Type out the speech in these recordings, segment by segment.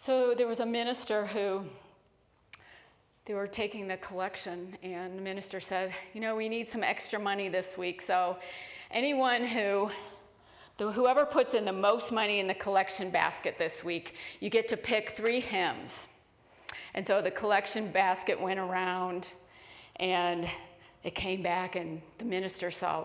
So there was a minister who, they were taking the collection, and the minister said, we need some extra money this week, so whoever puts in the most money in the collection basket this week, you get to pick 3 hymns. And so the collection basket went around, and it came back, and the minister saw,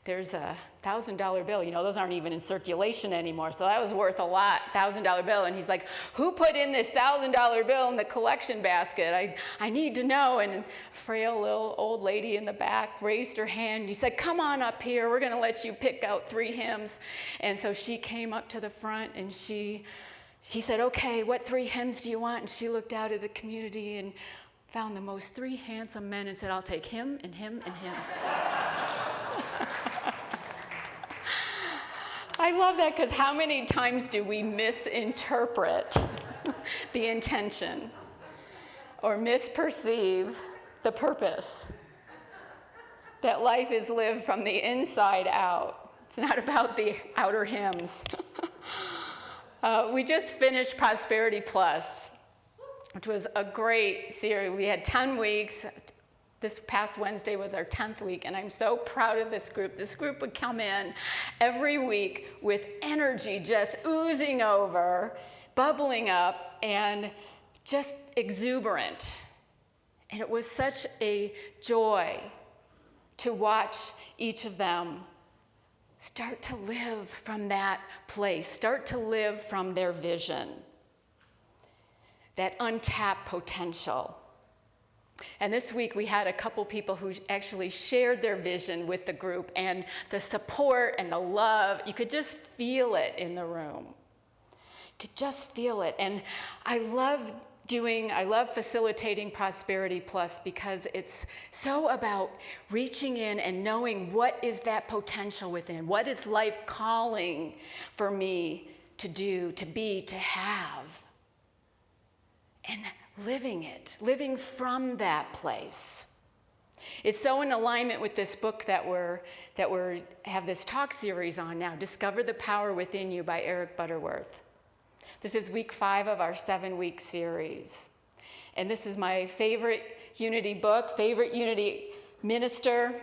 there's a $1,000 bill. Those aren't even in circulation anymore, so that was worth a lot, $1,000 bill. And he's like, who put in this $1,000 bill in the collection basket? I need to know. And a frail little old lady in the back raised her hand. He said, come on up here. We're going to let you pick out 3 hymns. And so she came up to the front, and he said, okay, what 3 hymns do you want? And she looked out at the community and found the most 3 handsome men and said, I'll take him and him and him. I love that, because how many times do we misinterpret the intention or misperceive the purpose? That life is lived from the inside out. It's not about the outer hymns. We just finished Prosperity Plus, which was a great series. We had 10 weeks. This past Wednesday was our 10th week, and I'm so proud of this group. This group would come in every week with energy just oozing over, bubbling up, and just exuberant. And it was such a joy to watch each of them start to live from that place, start to live from their vision, that untapped potential. And this week we had a couple people who actually shared their vision with the group, and the support and the love, you could just feel it in the room. You could just feel it. And I love facilitating Prosperity Plus, because it's so about reaching in and knowing what is that potential within. What is life calling for me to do, to be, to have? And living it, living from that place. It's so in alignment with this book that we have this talk series on now, Discover the Power Within You by Eric Butterworth. This is week 5 of our 7-week series. And this is my favorite Unity book, favorite Unity minister.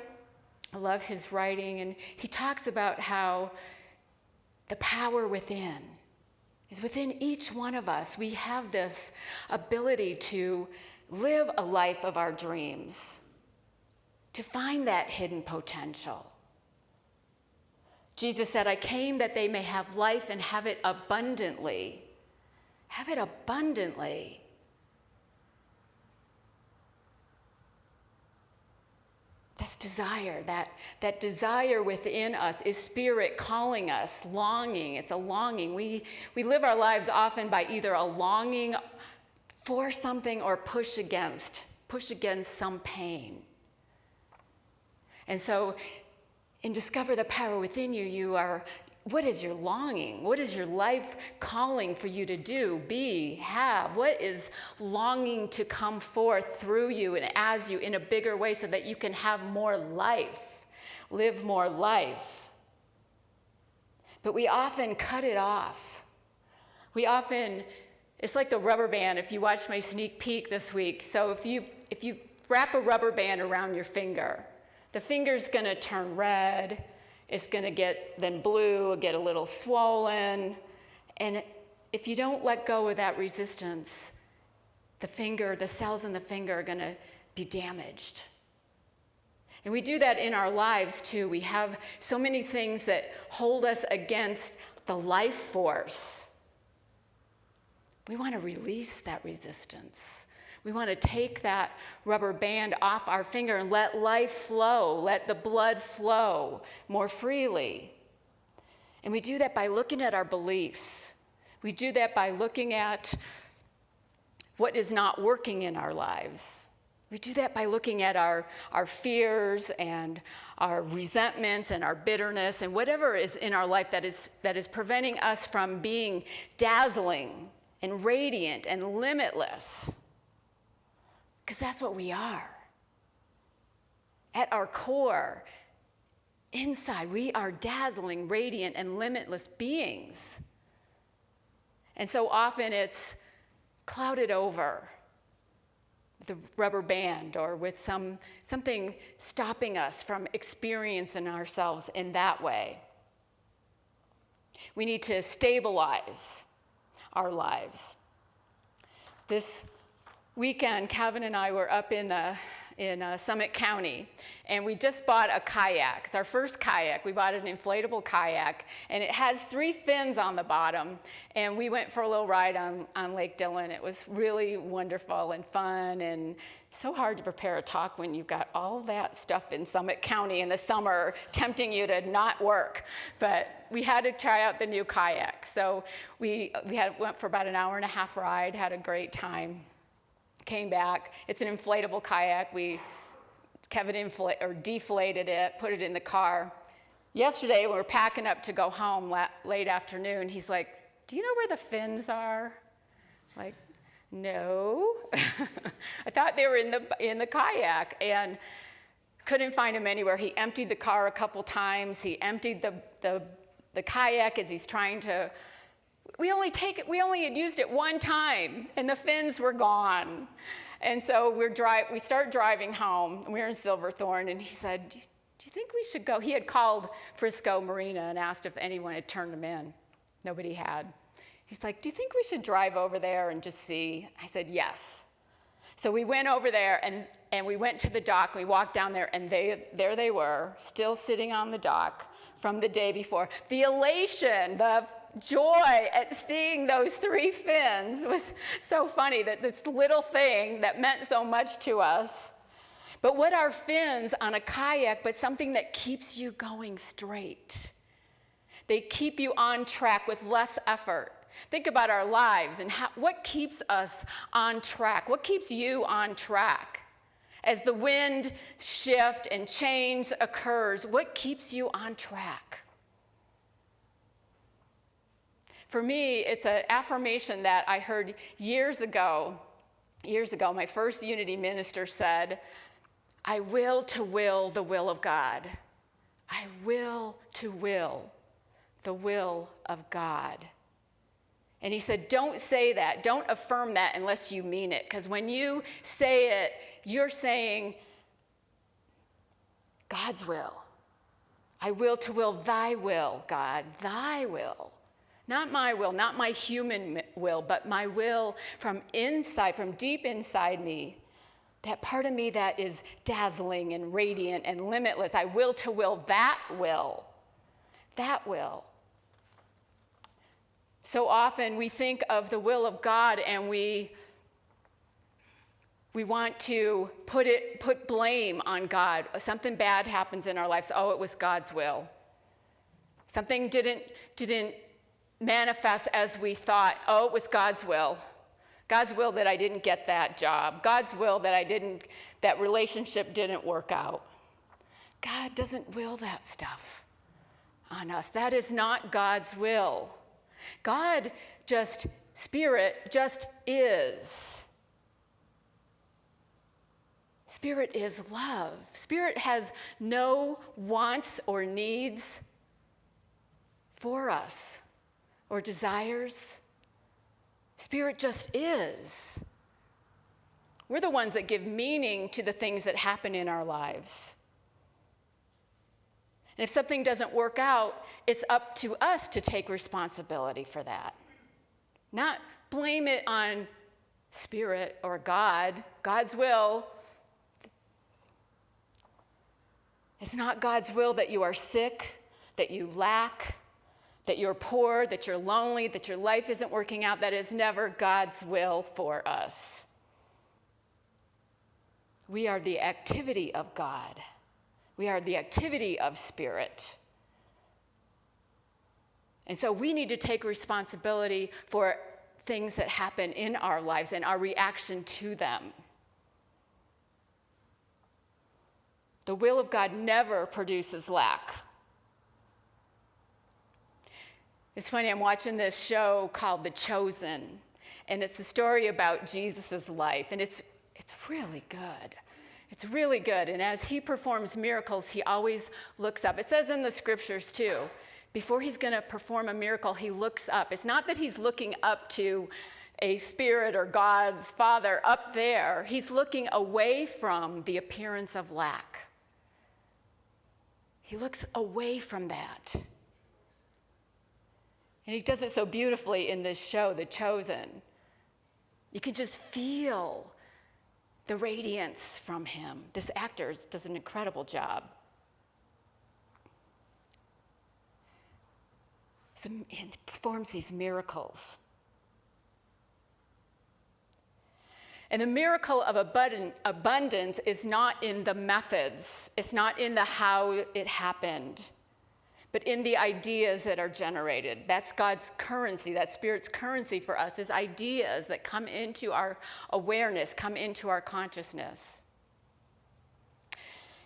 I love his writing. And he talks about how the power within is within each one of us. We have this ability to live a life of our dreams, to find that hidden potential. Jesus said, I came that they may have life and have it abundantly. Have it abundantly. This desire, that desire within us is spirit calling us, longing. It's a longing. We live our lives often by either a longing for something or push against some pain. And so in Discover the Power Within You, what is your longing? What is your life calling for you to do, be, have? What is longing to come forth through you and as you in a bigger way so that you can have more life, live more life? But we often cut it off. It's like the rubber band, if you watched my sneak peek this week. So if you wrap a rubber band around your finger, the finger's gonna turn red, it's going to get then blue, get a little swollen. And if you don't let go of that resistance, the cells in the finger are going to be damaged. And we do that in our lives too. We have so many things that hold us against the life force. We want to release that resistance. We want to take that rubber band off our finger and let life flow, let the blood flow more freely. And we do that by looking at our beliefs. We do that by looking at what is not working in our lives. We do that by looking at our fears and our resentments and our bitterness and whatever is in our life that is preventing us from being dazzling and radiant and limitless. Because that's what we are. At our core, inside, we are dazzling, radiant, and limitless beings. And so often it's clouded over with a rubber band or with something stopping us from experiencing ourselves in that way. We need to stabilize our lives. This weekend, Kevin and I were up in Summit County, and we just bought a kayak. It's our first kayak. We bought an inflatable kayak, and it has 3 fins on the bottom, and we went for a little ride on Lake Dillon. It was really wonderful and fun, and so hard to prepare a talk when you've got all that stuff in Summit County in the summer tempting you to not work. But we had to try out the new kayak. So we went for about an hour-and-a-half ride, had a great time. Came back. It's an inflatable kayak. Kevin deflated it, put it in the car. Yesterday, we were packing up to go home late afternoon. He's like, "Do you know where the fins are?" Like, no. I thought they were in the kayak, and couldn't find them anywhere. He emptied the car a couple times. He emptied the kayak as he's trying to. We only had used it one time, and the fins were gone. And so we start driving home. We were in Silverthorne, and he said, "Do you think we should go?" He had called Frisco Marina and asked if anyone had turned them in. Nobody had. He's like, "Do you think we should drive over there and just see?" I said, "Yes." So we went over there, and we went to the dock. We walked down there, and there they were, still sitting on the dock from the day before. The elation, the joy at seeing those 3 fins was so funny, that this little thing that meant so much to us. But what are fins on a kayak but something that keeps you going straight? They keep you on track with less effort. Think about our lives and what keeps us on track? What keeps you on track? As the wind shift and change occurs, what keeps you on track? For me, it's an affirmation that I heard years ago. My first Unity minister said, "I will to will the will of God. I will to will the will of God." And he said, don't say that. Don't affirm that unless you mean it. Because when you say it, you're saying, God's will. I will to will thy will, God, thy will. Not my will, not my human will, but my will from inside, from deep inside me. That part of me that is dazzling and radiant and limitless. I will to will that will. That will. So often we think of the will of God and we want to put blame on God. Something bad happens in our lives. Oh, it was God's will. Something didn't manifest as we thought. Oh, it was God's will. God's will that I didn't get that job. God's will that relationship didn't work out. God doesn't will that stuff on us. That is not God's will. God Spirit just is. Spirit is love. Spirit has no wants or needs for us or desires. Spirit just is. We're the ones that give meaning to the things that happen in our lives. And if something doesn't work out, it's up to us to take responsibility for that. Not blame it on Spirit or God. God's will. It's not God's will that you are sick, that you lack, that you're poor, that you're lonely, that your life isn't working out. That is never God's will for us. We are the activity of God. We are the activity of Spirit. And so we need to take responsibility for things that happen in our lives and our reaction to them. The will of God never produces lack. It's funny, I'm watching this show called The Chosen, and it's a story about Jesus' life, and it's really good. It's really good, and as he performs miracles, he always looks up. It says in the scriptures, too, Before he's going to perform a miracle, he looks up. It's not that he's looking up to a spirit or God's Father up there. He's looking away from the appearance of lack. He looks away from that. And he does it so beautifully in this show, The Chosen. You can just feel the radiance from him. This actor does an incredible job. So he performs these miracles. And the miracle of abundance is not in the methods. It's not in the how it happened, but in the ideas that are generated. That's God's currency, that Spirit's currency for us, is ideas that come into our awareness, come into our consciousness.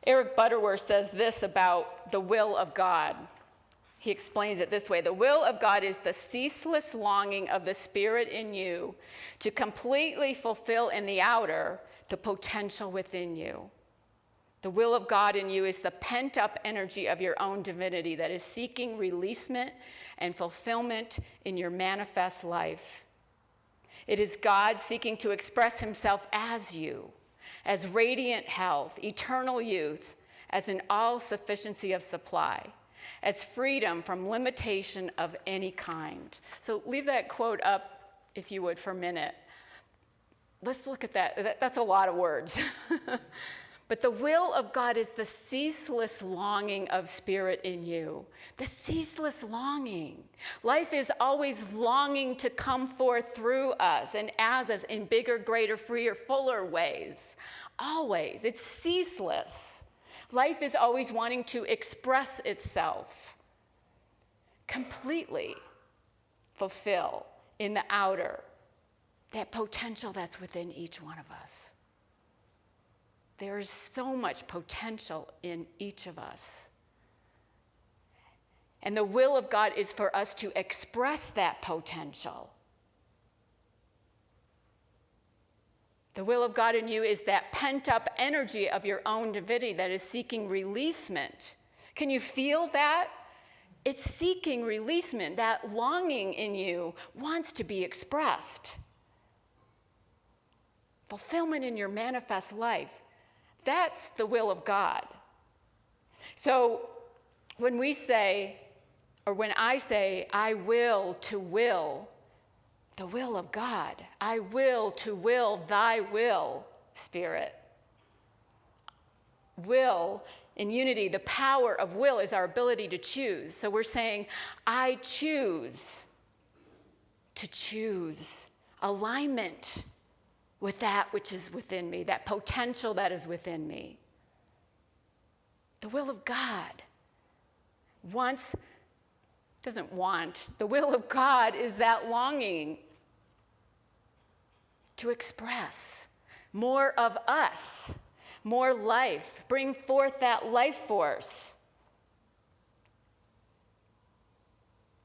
Eric Butterworth says this about the will of God. He explains it this way: the will of God is the ceaseless longing of the Spirit in you to completely fulfill in the outer the potential within you. The will of God in you is the pent-up energy of your own divinity that is seeking releasement and fulfillment in your manifest life. It is God seeking to express himself as you, as radiant health, eternal youth, as an all-sufficiency of supply, as freedom from limitation of any kind. So leave that quote up, if you would, for a minute. Let's look at that. That's a lot of words. But the will of God is the ceaseless longing of Spirit in you. The ceaseless longing. Life is always longing to come forth through us and as us in bigger, greater, freer, fuller ways. Always. It's ceaseless. Life is always wanting to express itself, completely fulfill in the outer that potential that's within each one of us. There is so much potential in each of us. And the will of God is for us to express that potential. The will of God in you is that pent-up energy of your own divinity that is seeking releasement. Can you feel that? It's seeking releasement. That longing in you wants to be expressed. Fulfillment in your manifest life. That's the will of God. So when we say, or when I say, I will to will, the will of God. I will to will thy will, Spirit. Will, in unity, the power of will is our ability to choose. So we're saying, I choose to choose alignment with that which is within me, that potential that is within me. The will of God doesn't want. The will of God is that longing to express more of us, more life, bring forth that life force.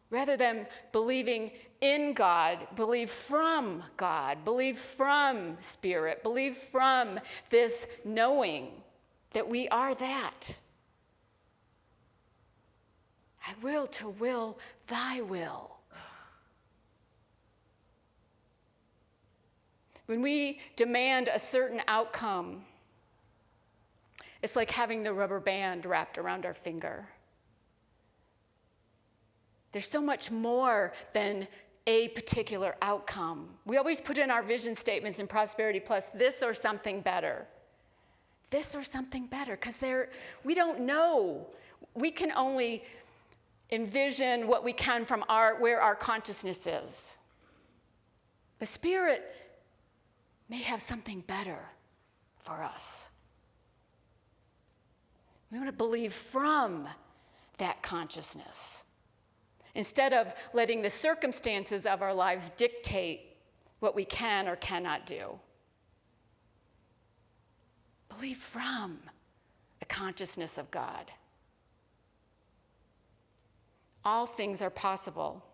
Rather than believing in God, believe from God, believe from Spirit, believe from this knowing that we are that. I will to will thy will. When we demand a certain outcome, it's like having the rubber band wrapped around our finger. There's so much more than a particular outcome. We always put in our vision statements in Prosperity Plus, this or something better. This or something better, because we don't know. We can only envision what we can from where our consciousness is. But Spirit may have something better for us. We want to believe from that consciousness, instead of letting the circumstances of our lives dictate what we can or cannot do. Believe from the consciousness of God. All things are possible.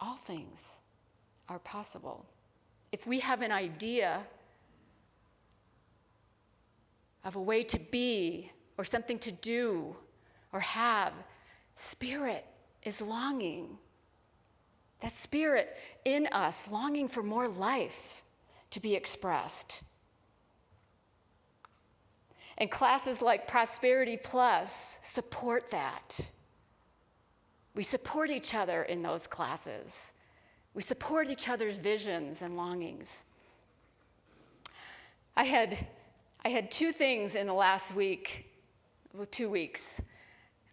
All things are possible. If we have an idea of a way to be, or something to do, or have. Spirit is longing. That spirit in us, longing for more life to be expressed. And classes like Prosperity Plus support that. We support each other in those classes. We support each other's visions and longings. I had two things in the last week, 2 weeks,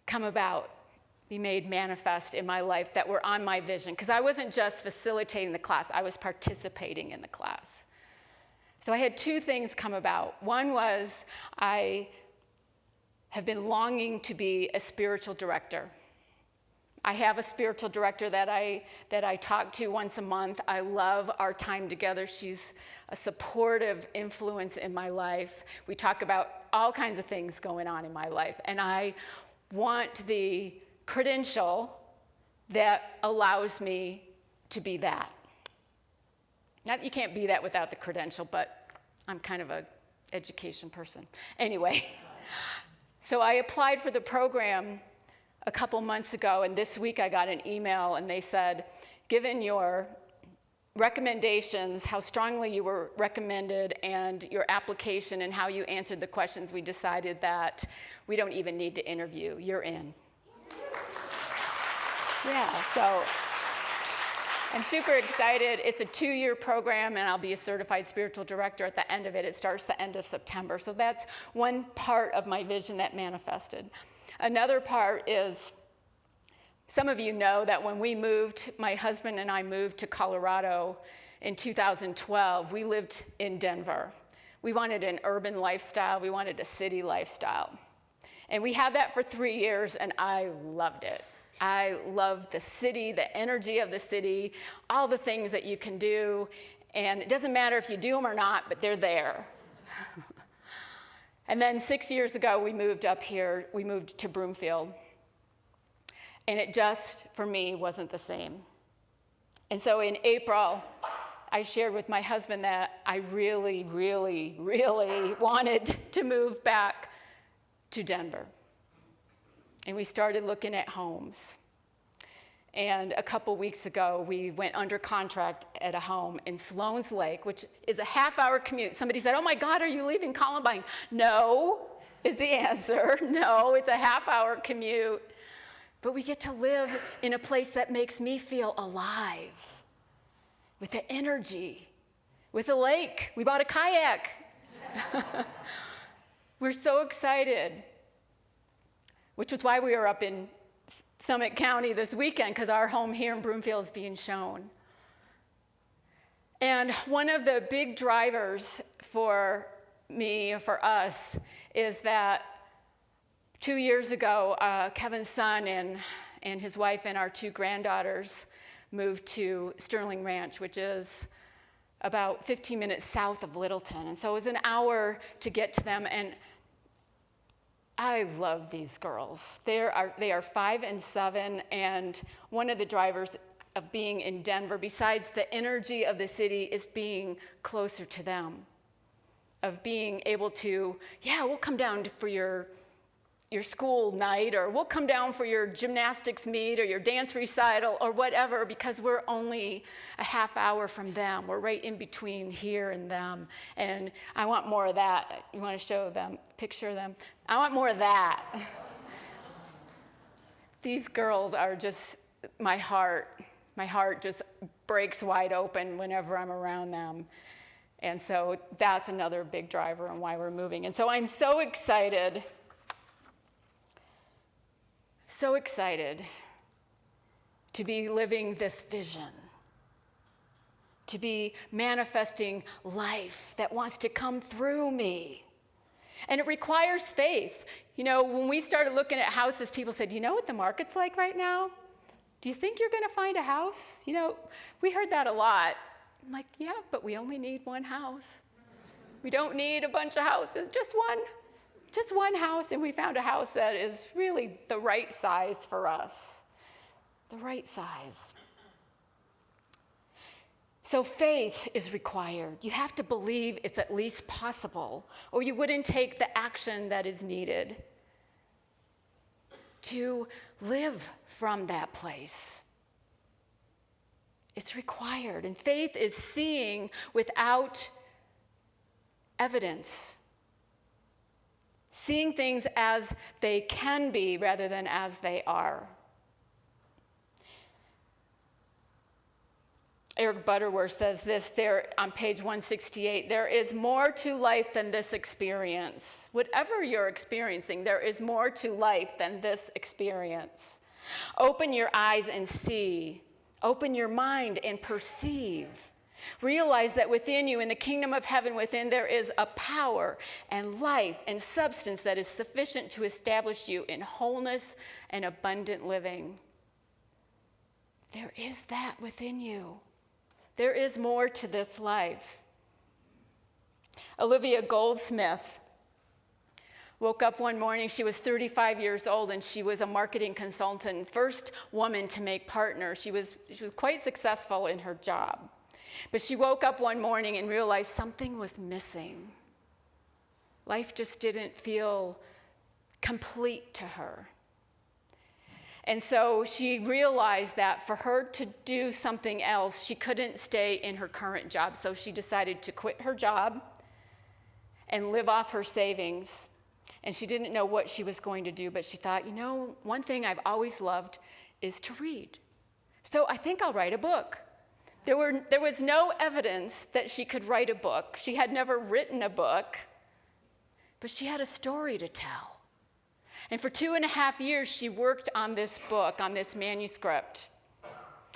come about, be made manifest in my life that were on my vision. Because I wasn't just facilitating the class, I was participating in the class. So I had two things come about. One was I have been longing to be a spiritual director. I have a spiritual director that I talk to once a month. I love our time together. She's a supportive influence in my life. We talk about all kinds of things going on in my life. And I want the credential that allows me to be that. Not that you can't be that without the credential, but I'm kind of an education person. Anyway, so I applied for the program a couple months ago, and this week I got an email, and they said, given your recommendations, how strongly you were recommended, and your application and how you answered the questions, we decided that we don't even need to interview. You're in. Yeah, so I'm super excited. It's a 2-year program, and I'll be a certified spiritual director at the end of it. It starts the end of September. So that's one part of my vision that manifested. Another part is, some of you know that when we moved, my husband and I moved to Colorado in 2012, we lived in Denver. We wanted an urban lifestyle. We wanted a city lifestyle. And we had that for 3 years, and I loved it. I love the city, the energy of the city, all the things that you can do. And it doesn't matter if you do them or not, but they're there. And then 6 years ago, we moved up here. We moved to Broomfield. And it just, for me, wasn't the same. And so in April, I shared with my husband that I really, really, really wanted to move back to Denver. And we started looking at homes. And a couple weeks ago, we went under contract at a home in Sloan's Lake, which is a half-hour commute. Somebody said, oh my God, are you leaving Columbine? No, is the answer. No, it's a half-hour commute. But we get to live in a place that makes me feel alive, with the energy, with a lake. We bought a kayak. We're so excited, which is why we were up in Summit County this weekend, because our home here in Broomfield is being shown. And one of the big drivers for me, for us, is that 2 years ago, Kevin's son and his wife and our 2 granddaughters moved to Sterling Ranch, which is about 15 minutes south of Littleton. And so it was an hour to get to them. And I love these girls. They are 5 and 7, and one of the drivers of being in Denver, besides the energy of the city, is being closer to them, of being able to, yeah, we'll come down for your school night, or we'll come down for your gymnastics meet or your dance recital or whatever, because we're only a half hour from them. We're right in between here and them. And I want more of that. You want to show them, picture them? I want more of that. These girls are just my heart just breaks wide open whenever I'm around them. And so that's another big driver and why we're moving. And so I'm so excited to be living this vision, to be manifesting life that wants to come through me. And it requires faith. You know, when we started looking at houses, people said, you know what the market's like right now? Do you think you're going to find a house? You know, we heard that a lot. I'm like, yeah, but we only need one house. We don't need a bunch of houses, just one house, and we found a house that is really the right size for us. The right size. So faith is required. You have to believe it's at least possible, or you wouldn't take the action that is needed. to live from that place. It's required. And faith is seeing without evidence. Seeing things as they can be rather than as they are. Eric Butterworth says this there on page 168, there is more to life than this experience. Whatever you're experiencing, there is more to life than this experience. Open your eyes and see. Open your mind and perceive. Realize that within you, in the kingdom of heaven within, there is a power and life and substance that is sufficient to establish you in wholeness and abundant living. There is that within you. There is more to this life. Olivia Goldsmith woke up one morning. She was 35 years old, and she was a marketing consultant, first woman to make partner. She was quite successful in her job. But she woke up one morning and realized something was missing. Life just didn't feel complete to her. And so she realized that for her to do something else, she couldn't stay in her current job. So she decided to quit her job and live off her savings. And she didn't know what she was going to do, but she thought, one thing I've always loved is to read. So I think I'll write a book. There was no evidence that she could write a book. She had never written a book, but she had a story to tell. And for 2.5 years, she worked on this book, on this manuscript.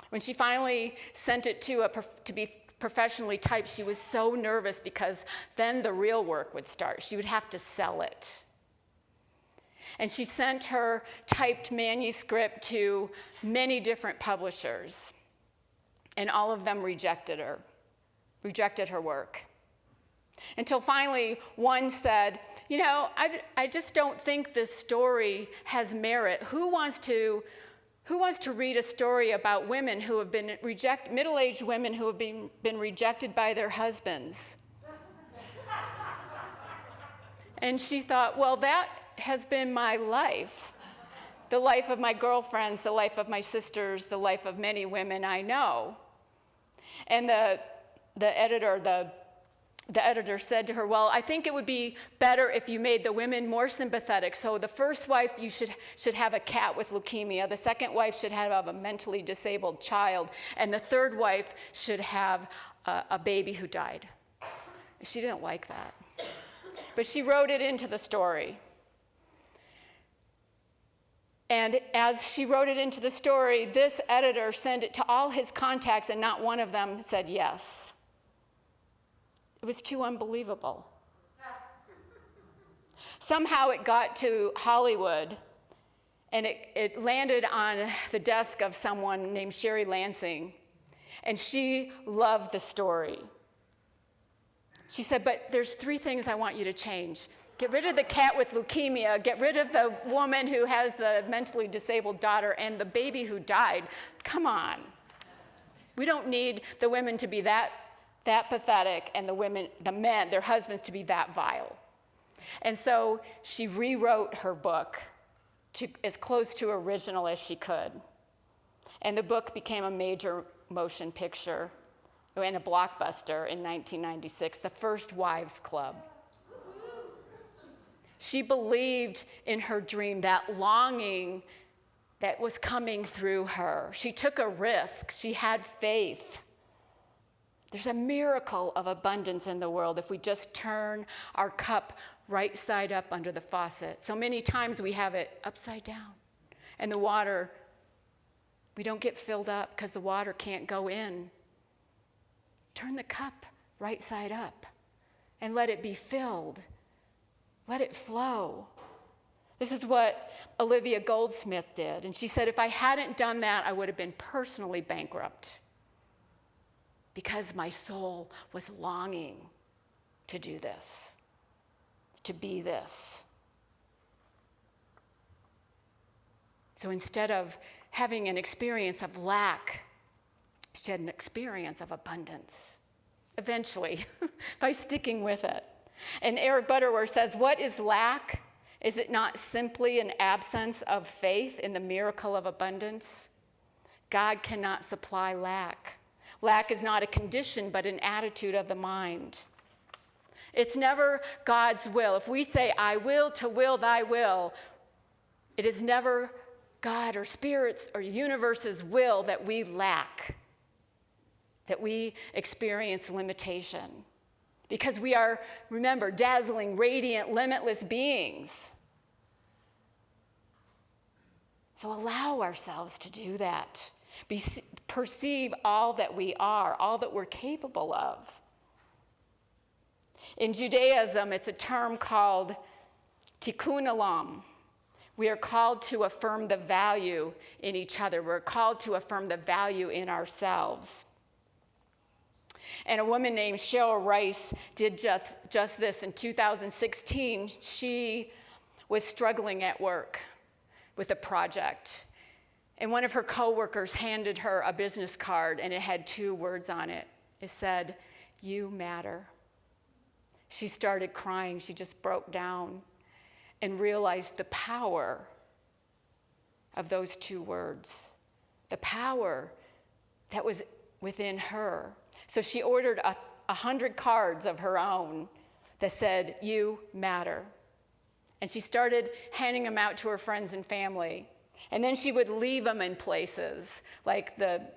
When she finally sent it to be professionally typed, she was so nervous because then the real work would start. She would have to sell it. And she sent her typed manuscript to many different publishers. And all of them rejected her work. Until finally one said, I just don't think this story has merit. Who wants to read a story about women who have been middle-aged women who have been rejected by their husbands? And she thought, well, that has been my life. The life of my girlfriends, the life of my sisters, the life of many women I know. And the editor said to her, well, I think it would be better if you made the women more sympathetic. So the first wife, you should have a cat with leukemia. The second wife should have a mentally disabled child. And the third wife should have a baby who died. She didn't like that. But she wrote it into the story. And as she wrote it into the story, this editor sent it to all his contacts, and not one of them said yes. It was too unbelievable. Somehow it got to Hollywood, and it landed on the desk of someone named Sherry Lansing, and she loved the story. She said, but there's 3 things I want you to change. Get rid of the cat with leukemia, get rid of the woman who has the mentally disabled daughter, and the baby who died. Come on. We don't need the women to be that pathetic, and the men, their husbands, to be that vile. And so she rewrote her book to as close to original as she could. And the book became a major motion picture and a blockbuster in 1996, The First Wives Club. She believed in her dream, that longing that was coming through her. She took a risk. She had faith. There's a miracle of abundance in the world if we just turn our cup right side up under the faucet. So many times we have it upside down, and the water, we don't get filled up because the water can't go in. Turn the cup right side up and let it be filled. Let it flow. This is what Olivia Goldsmith did. And she said, if I hadn't done that, I would have been personally bankrupt because my soul was longing to do this, to be this. So instead of having an experience of lack, she had an experience of abundance, eventually, by sticking with it. And Eric Butterworth says, what is lack? Is it not simply an absence of faith in the miracle of abundance? God cannot supply lack. Lack is not a condition, but an attitude of the mind. It's never God's will. If we say, I will to will thy will, it is never God or spirits or universe's will that we lack, that we experience limitation. Because we are, remember, dazzling, radiant, limitless beings. So allow ourselves to do that. Perceive all that we are, all that we're capable of. In Judaism, it's a term called tikkun olam. We are called to affirm the value in each other. We're called to affirm the value in ourselves. And a woman named Cheryl Rice did just this in 2016. She was struggling at work with a project. And one of her coworkers handed her a business card, and it had 2 words on it. It said, "You matter." She started crying. She just broke down and realized the power of those 2 words, the power that was within her. So she ordered 100 cards of her own that said, "You matter." And she started handing them out to her friends and family. And then she would leave them in places, like the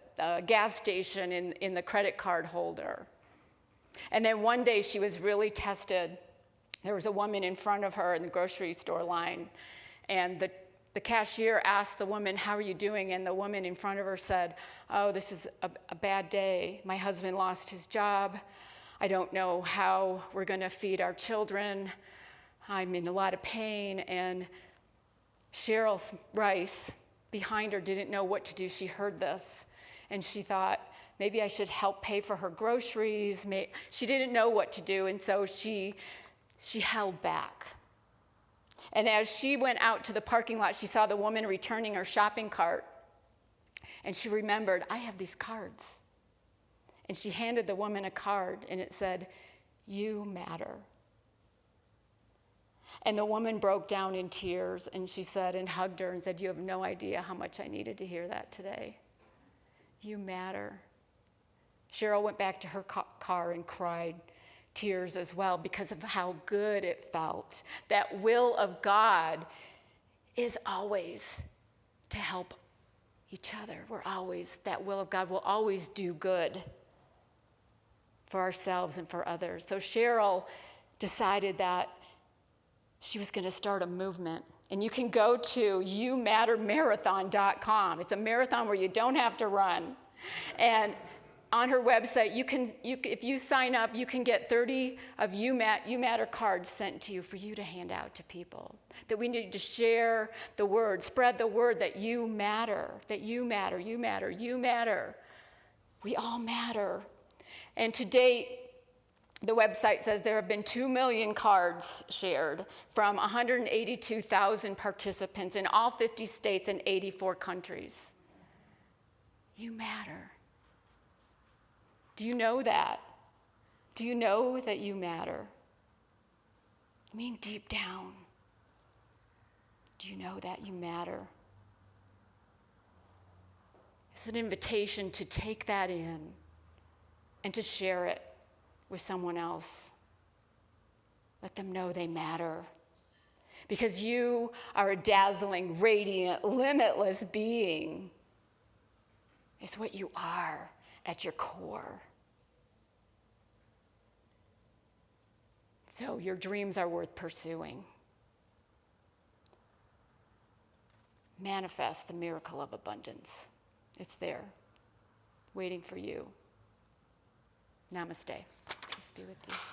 gas station in the credit card holder. And then one day she was really tested. There was a woman in front of her in the grocery store line, and the cashier asked the woman, "How are you doing?" And the woman in front of her said, "Oh, this is a bad day. My husband lost his job. I don't know how we're going to feed our children. I'm in a lot of pain." And Cheryl Rice, behind her, didn't know what to do. She heard this, and she thought, maybe I should help pay for her groceries. She didn't know what to do, and so she held back. And as she went out to the parking lot, she saw the woman returning her shopping cart, and she remembered, I have these cards. And she handed the woman a card, and it said, "You matter." And the woman broke down in tears, and she said, and hugged her and said, "You have no idea how much I needed to hear that today. You matter." Cheryl went back to her car and cried tears as well because of how good it felt. That will of God is always to help each other. That will of God will always do good for ourselves and for others. So Cheryl decided that she was going to start a movement. And you can go to youmattermarathon.com. It's a marathon where you don't have to run. And on her website, if you sign up, you can get 30 of You Matter cards sent to you for you to hand out to people. That we need to share the word, spread the word that you matter, that you matter, you matter, you matter. We all matter. And to date, the website says there have been 2 million cards shared from 182,000 participants in all 50 states and 84 countries. You matter. Do you know that? Do you know that you matter? I mean, deep down, do you know that you matter? It's an invitation to take that in and to share it with someone else. Let them know they matter. Because you are a dazzling, radiant, limitless being. It's what you are at your core. So your dreams are worth pursuing. Manifest the miracle of abundance. It's there, waiting for you. Namaste. Peace be with you.